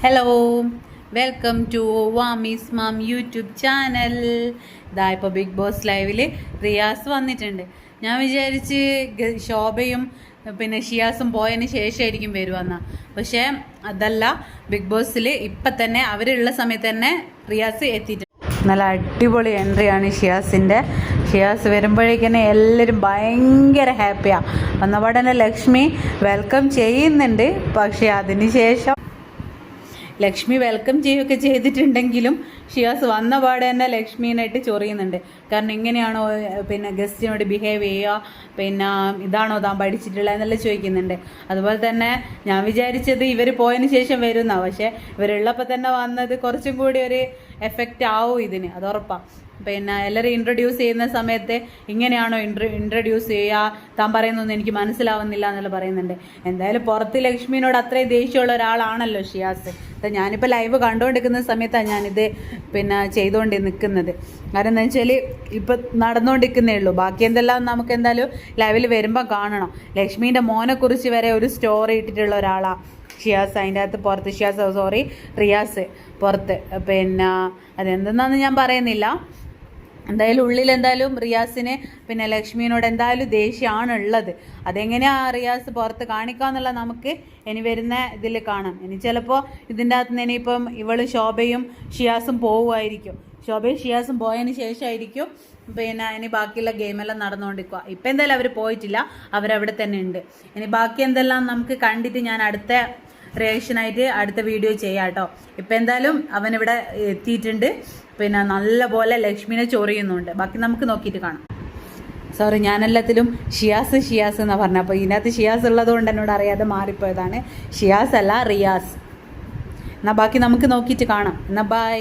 Hello, welcome to വാമീസ് ma'am YouTube channel. ഇതാ ഇപ്പോൾ ബിഗ് ബോസ് ലൈവിൽ റിയാസ് വന്നിട്ടുണ്ട്. ഞാൻ വിചാരിച്ച് ശോഭയും പിന്നെ ഷിയാസും പോയതിന് ശേഷമായിരിക്കും വരുവന്ന, പക്ഷേ അതല്ല. ബിഗ് ബോസിൽ ഇപ്പം തന്നെ അവരുള്ള സമയത്ത് തന്നെ റിയാസ് എത്തിയിട്ടുണ്ട്. നല്ല അടിപൊളി എൻട്രിയാണ് ഷിയാസിൻ്റെ. ഷിയാസ് വരുമ്പോഴേക്കന്നെ എല്ലാവരും ഭയങ്കര ഹാപ്പിയാണ്. വന്നപാടന്നെ ലക്ഷ്മി വെൽക്കം ചെയ്യുന്നുണ്ട്. പക്ഷേ അതിന് ശേഷം ലക്ഷ്മി വെൽക്കം ചെയ്യുകയൊക്കെ ചെയ്തിട്ടുണ്ടെങ്കിലും ഷിയാസ് വന്ന പാടെ തന്നെ ലക്ഷ്മീനായിട്ട് ചൊറിയുന്നുണ്ട്. കാരണം ഇങ്ങനെയാണോ പിന്നെ ഗസ്റ്റിനോട് ബിഹേവ് ചെയ്യുക, പിന്നെ ഇതാണോ താൻ പഠിച്ചിട്ടുള്ളത് എന്നെല്ലാം ചോദിക്കുന്നുണ്ട്. അതുപോലെ തന്നെ ഞാൻ വിചാരിച്ചത് ഇവർ പോയതിന് ശേഷം വരുന്നതാണ്, പക്ഷേ ഇവരുള്ളപ്പോൾ തന്നെ വന്നത് കുറച്ചും കൂടി ഒരു എഫക്റ്റ് ആവും ഇതിന്, അത് ഉറപ്പാണ്. പിന്നെ എല്ലാവരും ഇൻട്രൊഡ്യൂസ് ചെയ്യുന്ന സമയത്ത് ഇങ്ങനെയാണോ ഇൻട്രൊഡ്യൂസ് ചെയ്യുക, താൻ പറയുന്നൊന്നും എനിക്ക് മനസ്സിലാവുന്നില്ല എന്നെല്ലാം പറയുന്നുണ്ട്. എന്തായാലും പുറത്ത് ലക്ഷ്മിനോട് അത്രയും ദേഷ്യമുള്ള ഒരാളാണല്ലോ ഷിയാസ്. ഞാനിപ്പോൾ ലൈവ് കണ്ടുകൊണ്ടിരിക്കുന്ന സമയത്താണ് ഞാനിത് പിന്നെ ചെയ്തുകൊണ്ട് നിൽക്കുന്നത്. കാരണം എന്താ വെച്ചാൽ ഇപ്പം നടന്നുകൊണ്ടിരിക്കുന്നേ ഉള്ളൂ. ബാക്കി എന്തെല്ലാം നമുക്ക് എന്തായാലും ലൈവിൽ വരുമ്പോൾ കാണണം. ലക്ഷ്മീൻ്റെ മോനെക്കുറിച്ച് വരെ ഒരു സ്റ്റോറി ഇട്ടിട്ടുള്ള ഒരാളാണ് ഷിയാസ്. അതിൻ്റെ അകത്ത് പുറത്ത് റിയാസ് പുറത്ത്. പിന്നെ അതെന്തെന്നാന്ന് ഞാൻ പറയുന്നില്ല. എന്തായാലും ഉള്ളിൽ എന്തായാലും റിയാസിന് പിന്നെ ലക്ഷ്മീനോട് എന്തായാലും ദേഷ്യമാണ് ഉള്ളത്. അതെങ്ങനെയാണ് റിയാസ് പുറത്ത് കാണിക്കാന്നുള്ള നമുക്ക് ഇനി വരുന്ന ഇതിൽ കാണാം. ഇനി ചിലപ്പോൾ ഇതിൻ്റെ അകത്ത് നിന്ന് ഇനിയിപ്പം ഇവള് ശോഭയും ഷിയാസും പോവുമായിരിക്കും. ശോഭയും ഷിയാസും പോയതിന് ശേഷമായിരിക്കും പിന്നെ ഇനി ബാക്കിയുള്ള ഗെയിമെല്ലാം നടന്നുകൊണ്ടിരിക്കുക. ഇപ്പം എന്തായാലും അവർ പോയിട്ടില്ല, അവരവിടെ തന്നെ ഉണ്ട്. ഇനി ബാക്കി എന്തെല്ലാം നമുക്ക് കണ്ടിട്ട് ഞാൻ അടുത്ത റിയാക്ഷനായിട്ട് അടുത്ത വീഡിയോ ചെയ്യാം കേട്ടോ. ഇപ്പം എന്തായാലും അവനിവിടെ എത്തിയിട്ടുണ്ട്. പിന്നെ നല്ല പോലെ ലക്ഷ്മിനെ ചൊറിയുന്നുണ്ട്. ബാക്കി നമുക്ക് നോക്കിയിട്ട് കാണാം. സോറി, ഞാനെല്ലാത്തിലും ഷിയാസ് എന്നാണ് പറഞ്ഞത്. അപ്പോൾ ഇതിനകത്ത് ഷിയാസ് ഉള്ളത് കൊണ്ട് എന്നോട് അറിയാതെ മാറിപ്പോയതാണ്. ഷിയാസ് അല്ല, റിയാസ്. എന്നാൽ ബാക്കി നമുക്ക് നോക്കിയിട്ട് കാണാം. എന്നാൽ ബൈ.